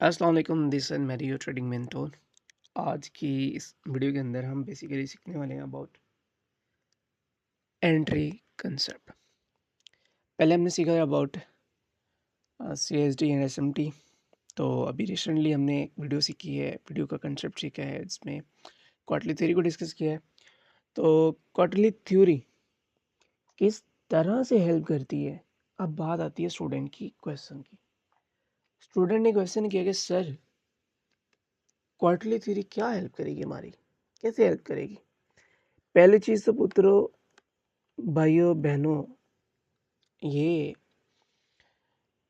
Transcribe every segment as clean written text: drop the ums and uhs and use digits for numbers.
अस्सलाम वालेकुम, this is मेरी योर ट्रेडिंग मेंटोर। आज की इस वीडियो के अंदर हम बेसिकली सीखने वाले हैं अबाउट एंट्री कंसेप्ट। पहले हमने सीखा अबाउट सीएसडी एंड एसएमटी। तो अभी रिसेंटली हमने एक वीडियो सीखी है, वीडियो का कंसेप्ट सीखा है, इसमें क्वार्टरली थ्योरी को डिस्कस किया है। तो क्वार्टरली थ्योरी किस तरह से हेल्प करती है। अब बात आती है स्टूडेंट की क्वेश्चन की। स्टूडेंट ने क्वेश्चन किया कि सर, क्वार्टरली थ्योरी क्या हेल्प करेगी हमारी, कैसे हेल्प करेगी। पहली चीज़ तो पुत्रों, भाइयों बहनों, ये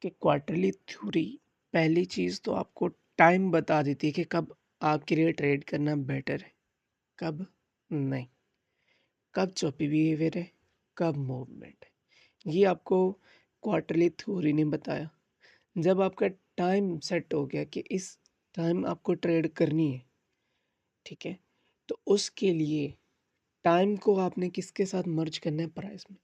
कि क्वार्टरली थ्योरी पहली चीज़ तो आपको टाइम बता देती है कि कब आपके लिए ट्रेड करना बेटर है, कब नहीं, कब चॉपी बिहेवियर है, कब मूवमेंट है। ये आपको क्वार्टरली थ्योरी ने बताया। जब आपका टाइम सेट हो गया कि इस टाइम आपको ट्रेड करनी है, ठीक है, तो उसके लिए टाइम को आपने किसके साथ मर्ज करना है, प्राइस में।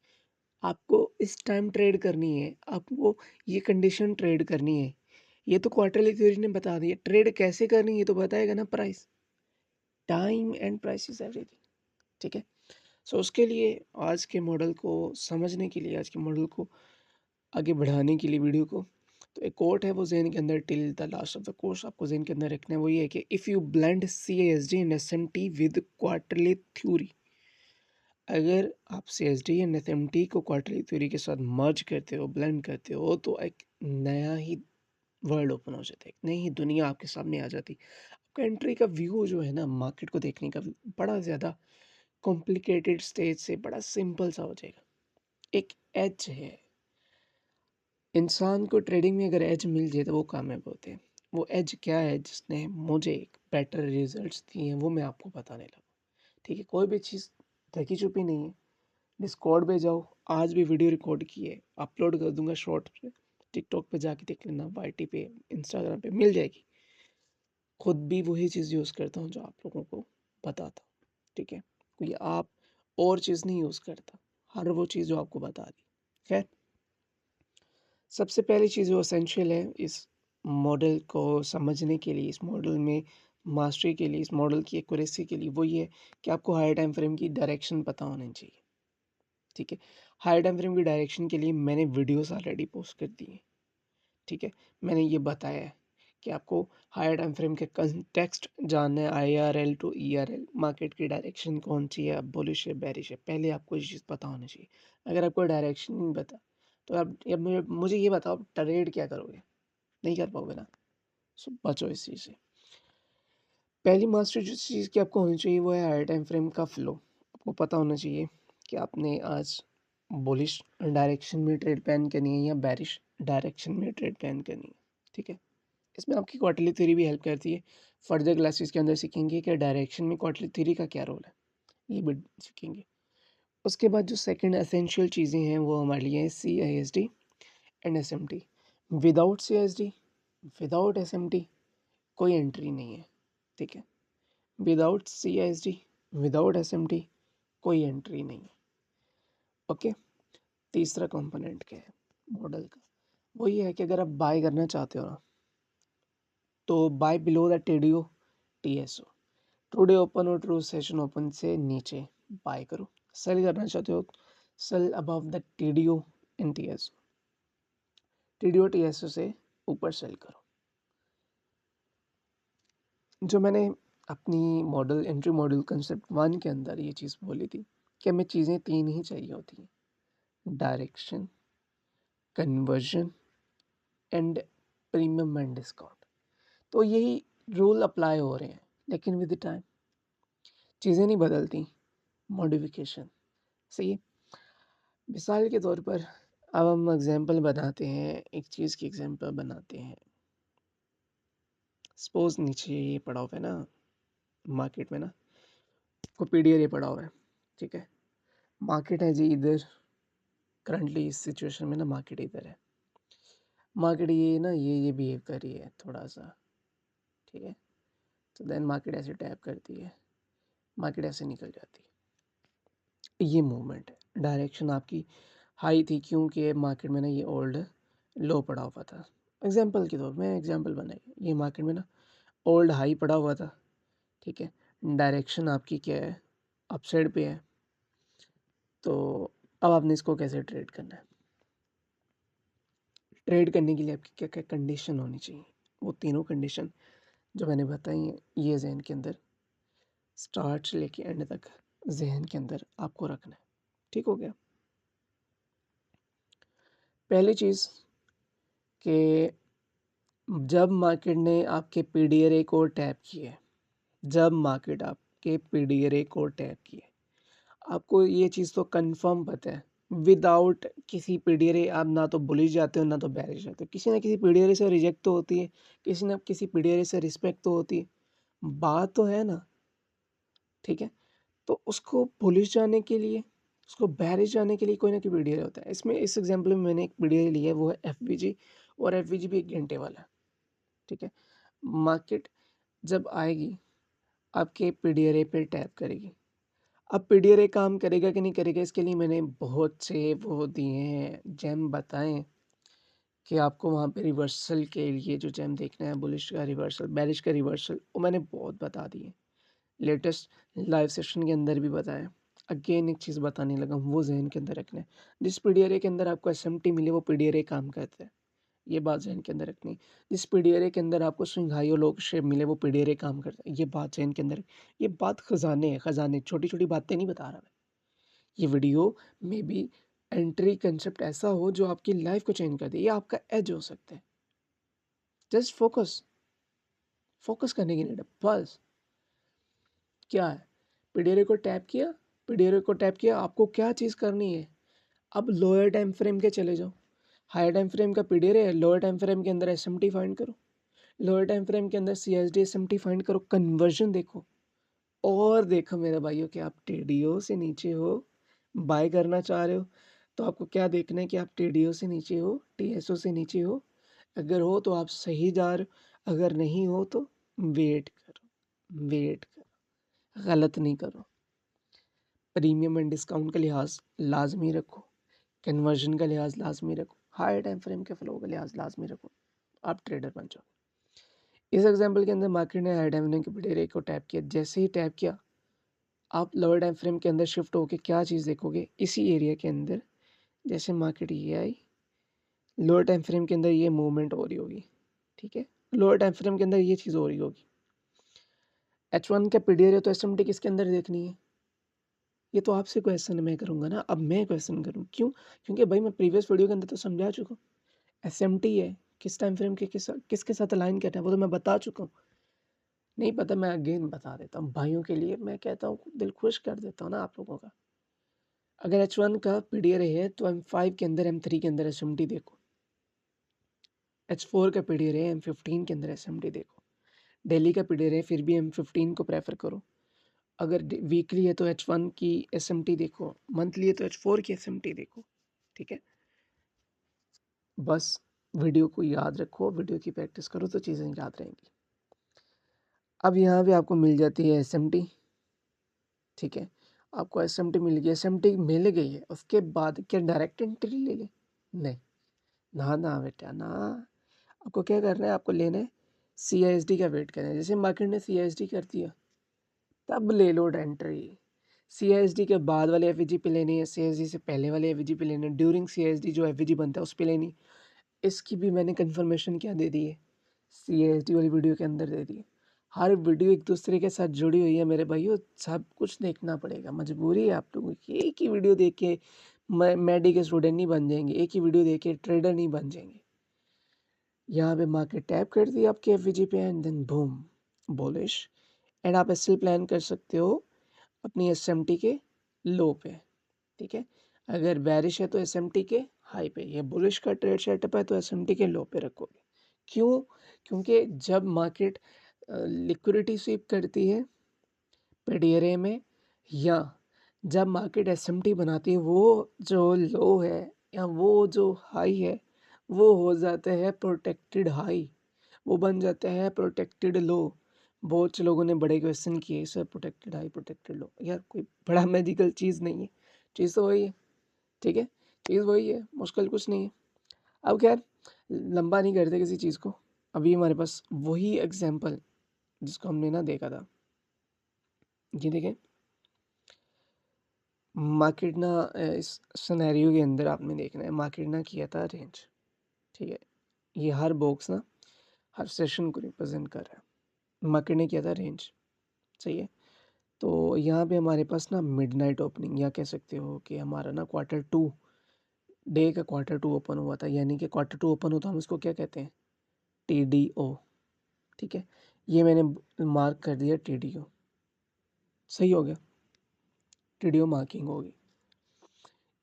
आपको इस टाइम ट्रेड करनी है, आपको ये कंडीशन ट्रेड करनी है। ये तो क्वार्टरली थ्योरी ने बता दिया। ट्रेड कैसे करनी है ये तो बताएगा ना price. Time and price is everything, ठीक है। सो उसके लिए आज के मॉडल को समझने के लिए, आज के मॉडल को आगे बढ़ाने के लिए वीडियो को, तो एक कोट है वो ज़हन के अंदर till the last of the course आपको ज़हन के अंदर रखना है। वो ये है कि if you blend C S D and S M T with quarterly theory, अगर आप सीएसडी या एसएमटी को क्वार्टरली थ्योरी के साथ मर्ज करते हो, ब्लेंड करते हो, तो एक नया ही वर्ल्ड ओपन हो जाता है, एक नई ही दुनिया आपके सामने आ जाती। आपका एंट्री का व्यू जो है ना, मार्केट को देखने का बड़ा ज़्यादा कॉम्प्लिकेटेड स्टेज से बड़ा सिंपल सा हो जाएगा। एक एज है, इंसान को ट्रेडिंग में अगर एज मिल जाए तो वो कामयाब होते हैं। वो एज क्या है जिसने मुझे एक बेटर रिजल्ट्स दिए हैं, वो मैं आपको बताने लगा। ठीक है, कोई भी चीज़ ढकी छुपी नहीं है। डिस्कॉर्ड पे जाओ, आज भी वीडियो रिकॉर्ड की है, अपलोड कर दूंगा शॉर्ट्स पे। टिकटॉक पे जाके देख लेना, वाईटी पे, इंस्टाग्राम पे मिल जाएगी। खुद भी वही चीज़ यूज़ करता हूँ जो आप लोगों को बताता हूँ, ठीक है। कोई आप और चीज़ नहीं यूज़ करता, हर वो चीज़ जो आपको बता दी। खैर, सबसे पहली चीज़ जो एसेंशियल है इस मॉडल को समझने के लिए, इस मॉडल में मास्टरी के लिए, इस मॉडल की एक्यूरेसी के लिए, वो ये है कि आपको हायर टाइम फ्रेम की डायरेक्शन पता होनी चाहिए, ठीक है। हायर टाइम फ्रेम की डायरेक्शन के लिए मैंने वीडियोस ऑलरेडी पोस्ट कर दी हैं, ठीक है। मैंने ये बताया है कि आपको हायर टाइम फ्रेम के कंटेक्स्ट जानना है, आईआरएल टू ईआरएल, मार्केट की डायरेक्शन कौन सी है, बुलिश है, बेरिश है, पहले आपको ये चीज़ पता होनी चाहिए। अगर आपको डायरेक्शन नहीं पता तो आप अब मुझे ये बताओ, आप ट्रेड क्या करोगे, नहीं कर पाओगे ना। सो बचो इस चीज़ से। पहली मास्टर जिस चीज़ की आपको होनी चाहिए वो है हायर टाइम फ्रेम का फ्लो। आपको पता होना चाहिए कि आपने आज बुलिश डायरेक्शन में ट्रेड प्लान करनी है या बेरिश डायरेक्शन में ट्रेड प्लान करनी है, ठीक है। इसमें आपकी क्वार्टरली थ्योरी भी हेल्प करती है। फर्दर क्लासेस के अंदर सीखेंगे कि डायरेक्शन में क्वार्टरली थ्योरी का क्या रोल है, ये भी सीखेंगे। उसके बाद जो सेकंड एसेंशियल चीज़ें हैं वो हमारे लिए C I S D and S M T. Without C I S D, without S M T कोई एंट्री नहीं है, ठीक है। Without C I S D, without S M T कोई एंट्री नहीं है, ओके। तीसरा कंपोनेंट क्या है मॉडल का, वो ये है कि अगर आप बाय करना चाहते हो ना, तो buy below the TDO TSO, today open और ट्रू सेशन ओपन से नीचे बाय करो। सेल करना चाहते हो, sell above the TDO in TSO, TDO TSO से ऊपर सेल करो। जो मैंने अपनी model entry model concept one के अंदर ये चीज़ बोली थी कि हमें चीज़ें तीन ही चाहिए होती हैं, direction, conversion and premium and discount. तो यही रूल अप्लाई हो रहे हैं, लेकिन विद टाइम चीज़ें नहीं बदलती, मॉडिफिकेशन। सही है। मिसाल के तौर पर अब हम एग्जांपल बनाते हैं, एक चीज़ की एग्जांपल बनाते हैं। सपोज नीचे ये पड़ा हुआ है ना, मार्केट में ना को पीडीआर ये पड़ा हुआ है, ठीक है। मार्केट है जी इधर, करंटली इस सिचुएशन में ना मार्केट इधर है। मार्केट ये ना ये बिहेव कर रही है थोड़ा सा, ठीक है। तो देन मार्केट ऐसे टैप करती है, मार्केट ऐसे निकल जाती है। ये मूवमेंट है, डायरेक्शन आपकी हाई थी क्योंकि मार्केट में ना ये ओल्ड लो पड़ा हुआ था, एग्ज़ाम्पल के तौर पे एग्ज़ाम्पल बनाइए, ये मार्केट में ना ओल्ड हाई पड़ा हुआ था, ठीक है? डायरेक्शन आपकी क्या है? अपसाइड पे है, तो अब आपने इसको कैसे ट्रेड करना है? ट्रेड करने के लिए आपकी क्या-क्या कंडीशन होनी चाहिए? वो तीनों कंडीशन जो मैंने बताई हैं, ये ज़हन के अंदर स्टार्ट से लेके एंड तक ज़हन के अंदर आपको रखना है। ठीक हो गया? पहली चीज़ कि जब मार्केट ने आपके पीडीआरए को टैप किए, जब मार्केट आपके पीडीआरए को टैप किए, आपको ये चीज़ तो कन्फर्म पता है, विदाउट किसी पीडीआरए आप ना तो बुलिश जाते हो, ना तो बेरिश जाते हो। किसी न किसी पीडीआरए से रिजेक्ट तो होती है, किसी न किसी पीडीआरए से रिस्पेक्ट तो होती है। बात तो है ना, ठीक है? तो उसको बुलिश जाने के लिए, उसको बेरिश जाने के लिए कोई ना कोई पीडीआरए होता है। इसमें इस एग्ज़ाम्पल में मैंने एक पीडीआरए लिया है, वो है एफवीजी और एफवीजी भी 1 घंटे वाला है, ठीक है? मार्केट जब आएगी, आपके पीडीआरए पे टैप करेगी। अब पीडीआरए काम करेगा कि नहीं करेगा, इसके लिए मैंने बहुत से वो दिए हैं, जेम बताएँ हैं कि आपको वहाँ पे रिवर्सल के लिए जो जेम देखना है, बुलिश का रिवर्सल, बेरिश का रिवर्सल, वो मैंने बहुत बता दिए। लेटेस्ट लाइव सेशन के अंदर भी बताया। अगेन एक चीज़ बताने लगा हूँ, वो ज़हन के अंदर रखना है। जिस पीडीआरए के अंदर आपको एसएमटी मिले, वो पीडीआरए काम करता है। ये बात ज़हन के अंदर रखनी है। जिस पीडीआरए के अंदर आपको स्विंग हाई और लो शेप मिले, वो पीडीआरए काम करता है। ये बात ज़हन के अंदर, ये बात खज़ाने हैं, खज़ाने, छोटी-छोटी बातें नहीं बता रहा मैं। ये वीडियो में बी एंट्री कांसेप्ट ऐसा हो जो आपकी लाइफ़ को चेंज कर दे। ये आपका एज हो सकता है। जस्ट फोकस, फोकस करने की नीड है, बस। क्या है? पीडीआरए को टैप किया, पीडीआरए को टैप किया, आपको क्या चीज़ करनी है? अब लोअर टाइम फ्रेम के चले जाओ। हायर टाइम फ्रेम का पीडीआरए है, लोअर टाइम फ्रेम के अंदर एसएमटी फाइंड करो। लोअर टाइम फ्रेम के अंदर सीएसडी एसएमटी फाइंड करो, कन्वर्जन देखो और देखो मेरे भाइयों कि आप टीडीओ से नीचे हो, बाय करना चाह रहे हो, तो आपको क्या देखना है कि आप टीडीओ से नीचे हो, टीएसओ से नीचे हो। अगर हो तो आप सही जा रहे हो, अगर नहीं हो तो वेट करो, वेट करो, गलत नहीं करो। प्रीमियम एंड डिस्काउंट का लिहाज़ लाज़मी रखो, कन्वर्जन का लिहाज़ लाज़मी रखो, हायर टाइम फ्रेम के फ्लो का लिहाज़ लाज़मी रखो, आप ट्रेडर बन जाओ। इस एग्जांपल के अंदर मार्केट ने हाई टाइम फ्रेम के पीडीआरए को टैप किया, जैसे ही टैप किया, आप लोअर टाइम फ्रेम के अंदर शिफ्ट होके क्या चीज़ देखोगे, इसी एरिया के अंदर जैसे मार्केट ये आई, लोअर टाइम फ्रेम के अंदर ये मूवमेंट हो रही होगी, ठीक है? लोअर टाइम फ्रेम के अंदर ये चीज़ हो रही होगी। H1 का पीडीआरए तो एसएमटी किसके अंदर देखनी है? ये तो आपसे क्वेश्चन मैं करूँगा ना, अब मैं क्वेश्चन करूँ, क्यों? क्योंकि भाई मैं प्रीवियस वीडियो के अंदर तो समझा चुका हूँ, एसएमटी है, किस टाइम फ्रेम के किसके साथ अलाइन करना है, वो तो मैं बता चुका हूँ। नहीं पता, मैं अगेन बता देता हूँ, भाइयों के लिए मैं कहता हूँ, दिल खुश कर देता हूँ ना आप लोगों का। अगर H1 का पीडीआरए है तो M5 के अंदर, M3 के अंदर एसएमटी देखो। H4 का पीडीआरए है, M15 के अंदर एसएमटी देखो। डेली का पीडीआरए है, फिर भी M15 को प्रेफर करो। अगर वीकली है तो H1 की एसएमटी देखो, मंथली है तो H4 की एसएमटी देखो, ठीक है? बस वीडियो को याद रखो, वीडियो की प्रैक्टिस करो तो चीज़ें याद रहेंगी। अब यहाँ पे आपको मिल जाती है एसएमटी, ठीक है? आपको एसएमटी मिल गई, एसएमटी मिल गई है, उसके बाद क्या डायरेक्ट एंट्री ले लें? नहीं, ना, ना बेटा ना। आपको क्या करना है, आपको लेना है सीआईएसडी का वेट करना है। जैसे मार्केट ने सीआईएसडी कर दिया, तब ले लो एंट्री। सीआईएसडी के बाद वाले एफवीजी पे लेनी है, सीआईएसडी से पहले वाले एफवीजी पे लेनी है, ड्यूरिंग सीआईएसडी जो एफवीजी बनता है उस पे लेनी। इसकी भी मैंने कन्फर्मेशन क्या दे दी है, सीएसडी वाली वीडियो के अंदर दे दी है। हर वीडियो एक दूसरे के साथ जुड़ी हुई है मेरे भाइयों, सब कुछ देखना पड़ेगा, मजबूरी है आप लोगों की। एक ही वीडियो देख के मैडी के स्टूडेंट नहीं बन जाएंगे, एक ही वीडियो देख के ट्रेडर नहीं बन जाएंगे। यहाँ पे मार्केट टैप कर दी आपके एफवीजी पे and then boom bullish, and आप ऐसे प्लान कर सकते हो अपनी एसएमटी के लो पे, ठीक है? अगर बेरिश है तो एसएमटी के हाई पे, ये बुलिश का ट्रेड सेटअप है तो एसएमटी के लो पे रखोगे। क्यों? क्योंकि जब मार्केट लिक्विडिटी स्वीप करती है पीडीआरए में, या जब मार्केट एसएमटी बनाती है, वो जो लो है या वो जो हाई है, वो हो जाता है प्रोटेक्टेड हाई, वो बन जाता है प्रोटेक्टेड लो। बहुत से लोगों ने बड़े क्वेश्चन किए सर, प्रोटेक्टेड हाई प्रोटेक्टेड लो, यार कोई बड़ा मैजिकल चीज़ नहीं है, चीज़ तो वही है, ठीक है? चीज़ वही है, मुश्किल कुछ नहीं है। अब खैर लंबा नहीं करते किसी चीज़ को। अभी हमारे पास वही एग्जांपल जिसको हमने ना देखा था। ये देखें, मार्केट ना इस सिनेरियो के अंदर आपने देखना है, मार्केट ना किया था रेंज, ठीक है? ये हर बॉक्स ना हर सेशन को रिप्रेजेंट कर रहा है। मार्केट ने किया था रेंज, सही है? तो यहाँ पे हमारे पास ना मिडनाइट ओपनिंग, या कह सकते हो कि हमारा ना क्वार्टर टू डे का क्वार्टर टू ओपन हुआ था, यानी कि क्वार्टर टू ओपन हो तो हम इसको क्या कहते हैं? TDO, ठीक है? ये मैंने मार्क कर दिया TDO, सही हो गया? TDO मार्किंग होगी।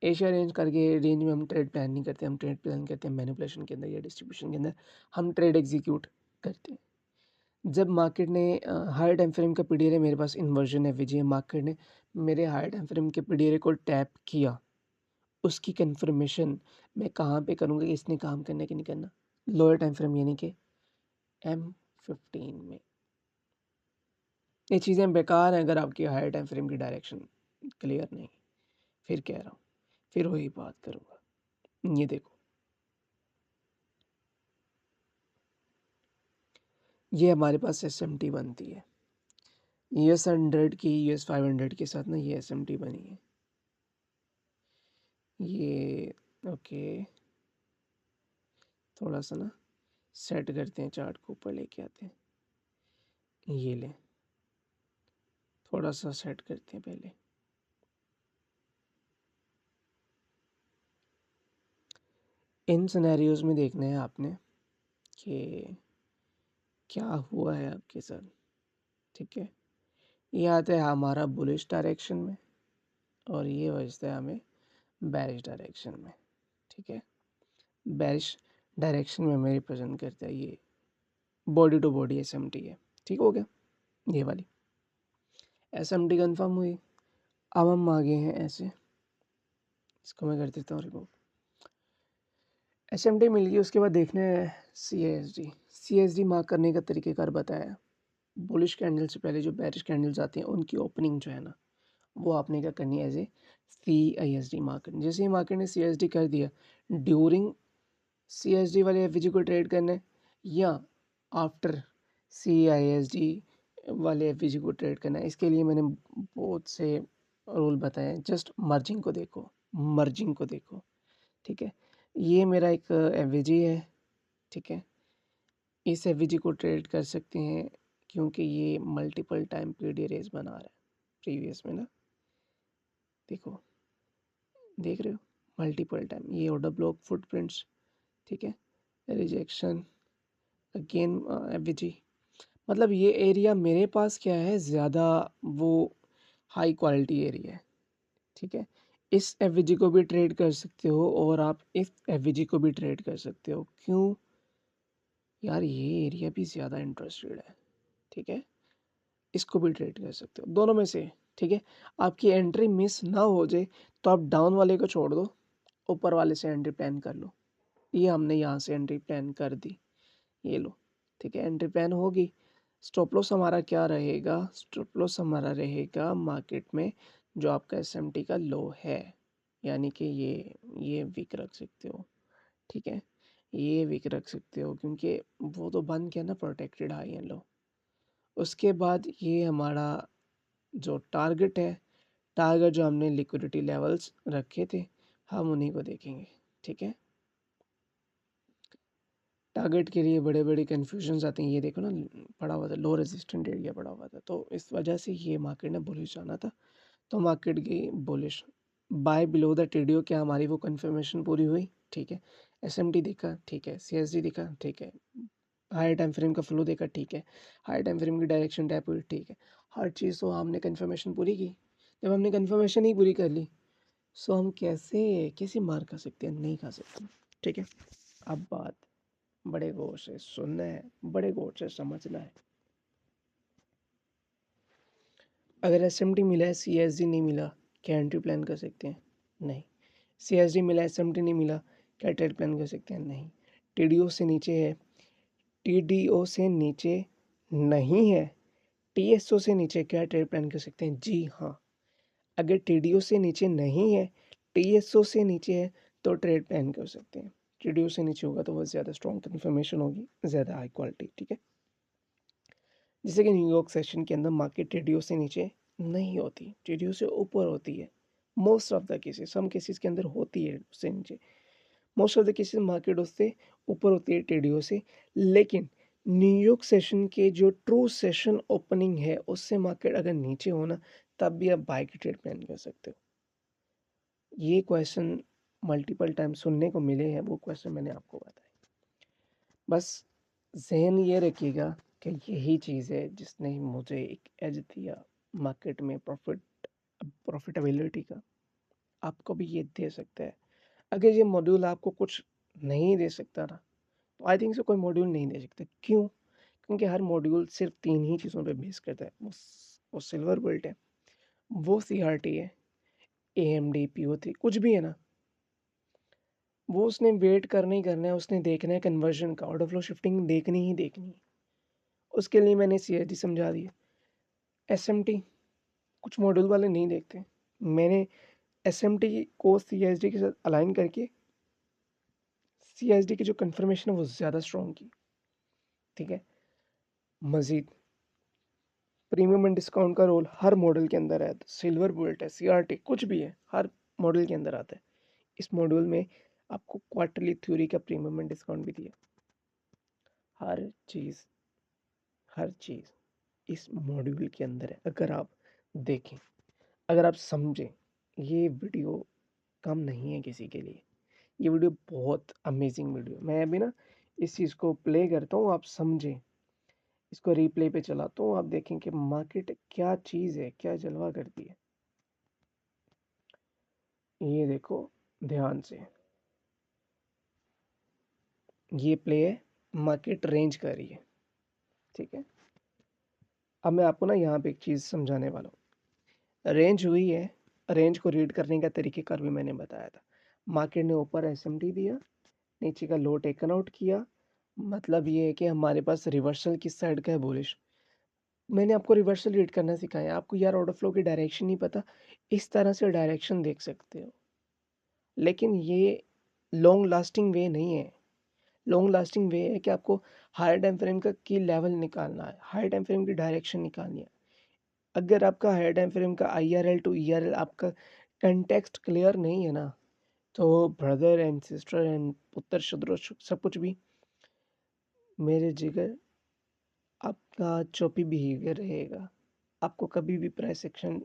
एशिया रेंज करके रेंज में हम ट्रेड प्लान नहीं करते, हम ट्रेड प्लान करते हैं मैनिपुलेशन के अंदर या डिस्ट्रीब्यूशन के अंदर हम ट्रेड एग्जीक्यूट करते हैं। जब मार्केट ने हायर टाइम फ्रेम का पीडीआर, मेरे पास इन्वर्जन है विजय, मार्केट ने मेरे हायर टाइम फ्रेम के पीडीआर को टैप किया, उसकी कंफर्मेशन मैं कहाँ पे करूँगा कि इसने काम करना है कि नहीं करना? लोअर टाइम फ्रेम यानी कि M15 में। ये चीज़ें बेकार हैं अगर आपकी हायर टाइम फ्रेम की डायरेक्शन क्लियर नहीं। फिर कह रहा हूँ, फिर वही बात करूँगा। ये देखो, ये हमारे पास SMT बनती है। US 100 की US 500 के साथ ना ये SMT बनी है। ये ओके, थोड़ा सा ना सेट करते हैं, चार्ट को ऊपर लेके आते हैं। ये ले, थोड़ा सा सेट करते हैं पहले। इन सिनेरियोज में देखना है आपने कि क्या हुआ है आपके साथ, ठीक है? ये आता है हमारा बुलिश डायरेक्शन में और ये बजता है हमें बेरिश डायरेक्शन में, ठीक है? बेरिश डायरेक्शन में हमें रिप्रेजेंट करता है ये बॉडी टू बॉडी SMT है, ठीक हो गया? ये वाली SMT कंफर्म हुई। अब हम आगे हैं ऐसे, इसको मैं कर देता हूँ रिमूव। SMT मिल गई, उसके बाद देखना है CASD। CASD मार्क करने का तरीकेकार बताया। बुलिश कैंडल से पहले जो बेरिश कैंडल्स आती हैं उनकी ओपनिंग जो है ना, वो आपने क्या करनी है एज ए CISD मार्क करनी। जैसे ही मार्केट ने CISD कर दिया, ड्यूरिंग CISD वाले FVG को ट्रेड करना है या आफ्टर CISD वाले FVG को ट्रेड करना है। इसके लिए मैंने बहुत से रूल बताए हैं, जस्ट मर्जिंग को देखो, मर्जिंग को देखो, ठीक है? ये मेरा एक FVG है, ठीक है? इस FVG को ट्रेड कर सकते हैं क्योंकि ये मल्टीपल टाइम पीरियड रेस बना रहा है प्रीवियस में ना, देखो, देख रहे हो? मल्टीपल टाइम ये ऑर्डर ब्लॉक फुटप्रिंट्स, ठीक है? रिजेक्शन अगेन FVG, मतलब ये एरिया मेरे पास क्या है, ज़्यादा वो हाई क्वालिटी एरिया है, ठीक है? इस FVG को भी ट्रेड कर सकते हो और आप इस FVG को भी ट्रेड कर सकते हो। क्यों यार? ये एरिया भी ज़्यादा इंटरेस्टेड है, ठीक है? इसको भी ट्रेड कर सकते हो, दोनों में से, ठीक है? आपकी एंट्री मिस ना हो जाए तो आप डाउन वाले को छोड़ दो, ऊपर वाले से एंट्री प्लान कर लो। ये हमने यहाँ से एंट्री प्लान कर दी, ये लो, ठीक है? एंट्री प्लान होगी। स्टॉप लॉस हमारा क्या रहेगा? स्टॉप लॉस हमारा रहेगा मार्केट में जो आपका SMT का लो है, यानी कि ये वीक रख सकते हो, ठीक है? ये वीक रख सकते हो क्योंकि वो तो बन गया ना प्रोटेक्टेड हाई एंड लो। उसके बाद ये हमारा जो टारगेट है, टारगेट जो हमने लिक्विडिटी लेवल्स रखे थे, हम उन्हीं को देखेंगे, ठीक है? टारगेट के लिए बड़े-बड़े कन्फ्यूजन्स आते हैं। ये देखो ना, पड़ा हुआ था लो रेजिस्टेंट एरिया पड़ा हुआ था, तो इस वजह से ये मार्केट ने बुलिश जाना था, तो मार्केट गई bullish. Buy below the TDO, क्या हमारी वो कन्फर्मेशन पूरी हुई? ठीक है। SMT देखा, ठीक है। CSD देखा, ठीक है। हायर टाइम फ्रेम का फ्लो देखा, ठीक है। हायर टाइम फ्रेम की डायरेक्शन टैप हुई, ठीक है। हर चीज़ तो हमने कन्फर्मेशन पूरी की। जब हमने कन्फर्मेशन ही पूरी कर ली, सो हम कैसे मार खा सकते हैं? नहीं खा सकते, ठीक है। अब बात बड़े गौर से सुनना है, बड़े गौर से समझना है। अगर SMT मिला है, CSD नहीं मिला, क्या एंट्री प्लान कर सकते हैं? नहीं। CSD मिला, SMT नहीं मिला, क्या ट्रेड प्लान कर सकते हैं? नहीं। TDO से नीचे है, TDO से नीचे नहीं है, TSO से नीचे क्या ट्रेड प्लान कर सकते हैं? जी हाँ। अगर TDO से नीचे नहीं है, TSO से नीचे है, तो ट्रेड प्लान कर सकते हैं। TDO से नीचे होगा तो वो ज़्यादा स्ट्रॉन्ग कन्फर्मेशन होगी, ज़्यादा हाई क्वालिटी, ठीक है? जैसे कि न्यूयॉर्क सेशन के अंदर मार्केट TDO से नीचे नहीं होती, TDO से ऊपर होती है। Most of the cases, some cases के अंदर होती है उससे नीचे। Most of the cases market उससे ऊपर होती है TDO से, लेकिन न्यूयॉर्क सेशन के जो ट्रू सेशन ओपनिंग है, उससे मार्केट अगर नीचे हो ना, तब भी आप बाय की ट्रेड प्लान कर सकते हो। ये क्वेश्चन मल्टीपल टाइम सुनने को मिले हैं, वो क्वेश्चन मैंने आपको बताए। बस ज़हन ये रखिएगा कि यही चीज़ है जिसने मुझे एक एज दिया मार्केट में प्रॉफिटेबिलिटी का, आपको भी ये दे सकता है। अगर ये मॉड्यूल आपको कुछ नहीं दे सकता ना, तो आई थिंक सो कोई मॉड्यूल नहीं दे सकता। क्यों? क्योंकि हर मॉड्यूल सिर्फ 3 ही चीज़ों पे बेस करता है। वो सिल्वर बुलेट है, वो सीआरटी है, एएमडी, पीओ3 कुछ भी है ना, वो उसने वेट करना ही करना है, उसने देखना है कन्वर्जन का, ऑर्डर फ्लो शिफ्टिंग देखनी ही देखनी है। उसके लिए मैंने सीएसडी समझा दिया। एसएमटी कुछ मॉड्यूल वाले नहीं देखते। मैंने एसएमटी को सीएसडी के साथ अलाइन करके सीएसडी की जो कन्फर्मेशन है वो ज़्यादा स्ट्रॉन्ग की, ठीक है? मज़ीद प्रीमियम एंड डिस्काउंट का रोल हर मॉडल के अंदर है। सिल्वर बुलेट है, सीआरटी कुछ भी है, हर मॉडल के अंदर आता है। इस मॉड्यूल में आपको क्वार्टरली थ्योरी का प्रीमियम एंड डिस्काउंट भी दिया। हर चीज़ हर चीज़ इस मॉड्यूल के अंदर है। अगर आप देखें, अगर आप समझें, ये वीडियो कम नहीं है किसी के लिए। ये वीडियो बहुत अमेजिंग वीडियो। मैं अभी ना इस चीज़ को प्ले करता हूँ, आप समझें। इसको रिप्ले पे चलाता हूँ, आप देखें कि मार्केट क्या चीज़ है, क्या जलवा करती है। ये देखो ध्यान से, ये प्ले है, मार्केट रेंज कर रही है, ठीक है? अब मैं आपको ना यहाँ पे एक चीज़ समझाने वाला हूँ। रेंज हुई है, रेंज को रीड करने का तरीक़ेकार भी मैंने बताया था। मार्केट ने ऊपर एसएमटी दिया, नीचे का लो टेकन आउट किया, मतलब ये है कि हमारे पास रिवर्सल किस साइड का है, बुलिश। मैंने आपको रिवर्सल रीड करना सिखाया, आपको यार ऑर्डर फ्लो की डायरेक्शन नहीं पता, इस तरह से डायरेक्शन देख सकते हो। लेकिन ये लॉन्ग लास्टिंग वे नहीं है। लॉन्ग लास्टिंग वे है कि आपको हायर टाइम फ्रेम का की लेवल निकालना है, हायर टाइम फ्रेम की डायरेक्शन निकालनी है। अगर आपका हायर टाइम फ्रेम का आईआरएल टू ईआरएल आपका कंटेक्स्ट क्लियर नहीं है ना, तो ब्रदर एंड सिस्टर एंड पुत्र शुद्र सब कुछ भी मेरे जिगर, आपका चोपी बिहेवियर रहेगा। आपको कभी भी प्राइस एक्शन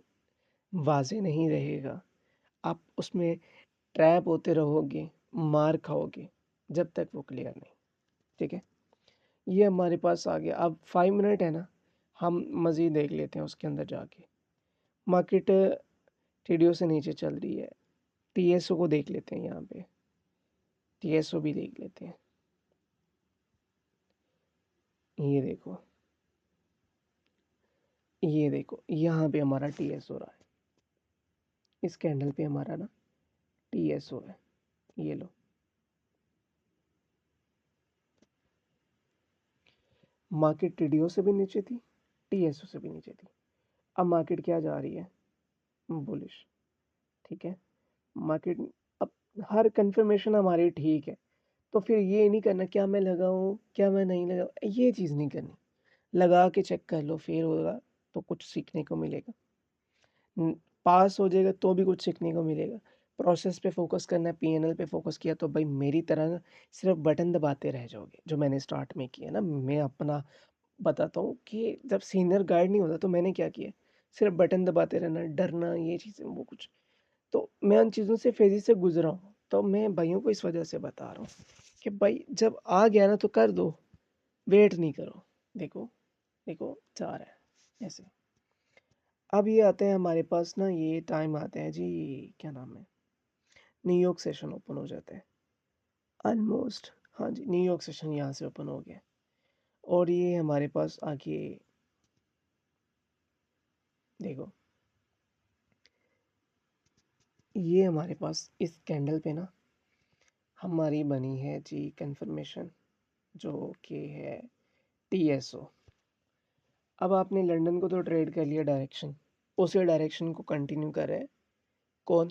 वाज़ेह नहीं रहेगा। आप उसमें ट्रैप होते रहोगे, मार खाओगे, जब तक वो क्लियर नहीं, ठीक है? ये हमारे पास आ गया। अब 5 मिनट है ना, हम मज़ीद देख लेते हैं उसके अंदर जाके। मार्केट टीडीओ से नीचे चल रही है। टीएसओ को देख लेते हैं यहाँ पे, टीएसओ भी देख लेते हैं। ये देखो, यहाँ पे हमारा टीएसओ रहा है। इस कैंडल पे हमारा ना टीएसओ है, ये लो। मार्केट टीडीओ से भी नीचे थी, टीएसओ से भी नीचे थी। अब मार्केट क्या जा रही है? बुलिश, ठीक है? मार्केट अब हर कंफर्मेशन हमारी ठीक है, तो फिर ये नहीं करना क्या मैं लगाऊँ, क्या मैं नहीं लगाऊँ, ये चीज़ नहीं करनी। लगा के चेक कर लो, फेल होगा तो कुछ सीखने को मिलेगा। पास हो जाएगा तो भी कुछ सीखने को मिलेगा। प्रोसेस पे फोकस करना है, पीएनएल पे फोकस किया तो भाई मेरी तरह ना सिर्फ बटन दबाते रह जाओगे, जो मैंने स्टार्ट में किया ना। मैं अपना बताता हूँ कि जब सीनियर गाइड नहीं होता तो मैंने क्या किया, सिर्फ बटन दबाते रहना, डरना, ये चीज़ें वो कुछ। तो मैं उन चीज़ों से फेज़ी से गुजरा हूँ, तो मैं भाइयों को इस वजह से बता रहा हूँ कि भाई जब आ गया ना तो कर दो, वेट नहीं करो। देखो देखो जा रहा है ऐसे। अब ये आते हैं हमारे पास ना, ये टाइम आते हैं जी, क्या नाम है, न्यूयॉर्क सेशन ओपन हो जाता है ऑलमोस्ट। हाँ जी, न्यूयॉर्क सेशन यहाँ से ओपन हो गया और ये हमारे पास आगे देखो, ये हमारे पास इस कैंडल पे ना हमारी बनी है जी कंफर्मेशन, जो कि है टीएसओ। अब आपने लंदन को तो ट्रेड कर लिया डायरेक्शन, उसी डायरेक्शन को कंटिन्यू कर रहे हैं कौन?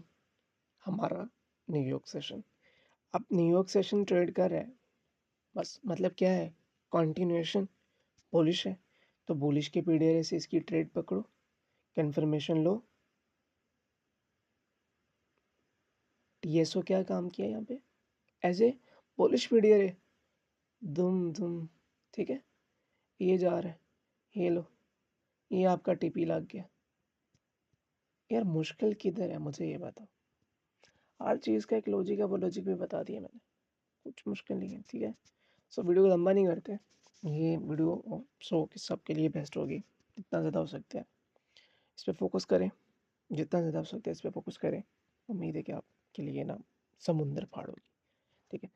हमारा न्यूयॉर्क सेशन। अब न्यूयॉर्क सेशन ट्रेड कर रहा है, बस मतलब क्या है? कंटिन्यूएशन बुलिश है, तो बुलिश के पीडीआरए से इसकी ट्रेड पकड़ो, कन्फर्मेशन लो। टीएसओ क्या काम किया यहाँ पे? एज़ ए बुलिश पीडीआरए, दुम-दुम, ठीक है? ये जा रहा है, ये लो, ये आपका टीपी लग गया। यार मुश्किल किधर है मुझे ये बताओ? हर चीज़ का एक लॉजिक है, वो लॉजिक भी बता दिया मैंने, कुछ मुश्किल नहीं है, ठीक है? सो वीडियो को लंबा नहीं करते, ये वीडियो सो कि सबके लिए बेस्ट होगी, जितना ज़्यादा हो सकता है इस पे फ़ोकस करें, जितना ज़्यादा हो सकता है इस पे फ़ोकस करें। उम्मीद है कि आपके लिए ना समुंदर पार होगी, ठीक है?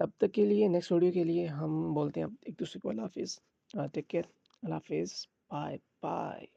तब तक के लिए नेक्स्ट वीडियो के लिए हम बोलते हैं एक दूसरे को अल्लाह हाफ़िज़, टेक केयर, अल्लाह हाफ़िज़, बाय बाय।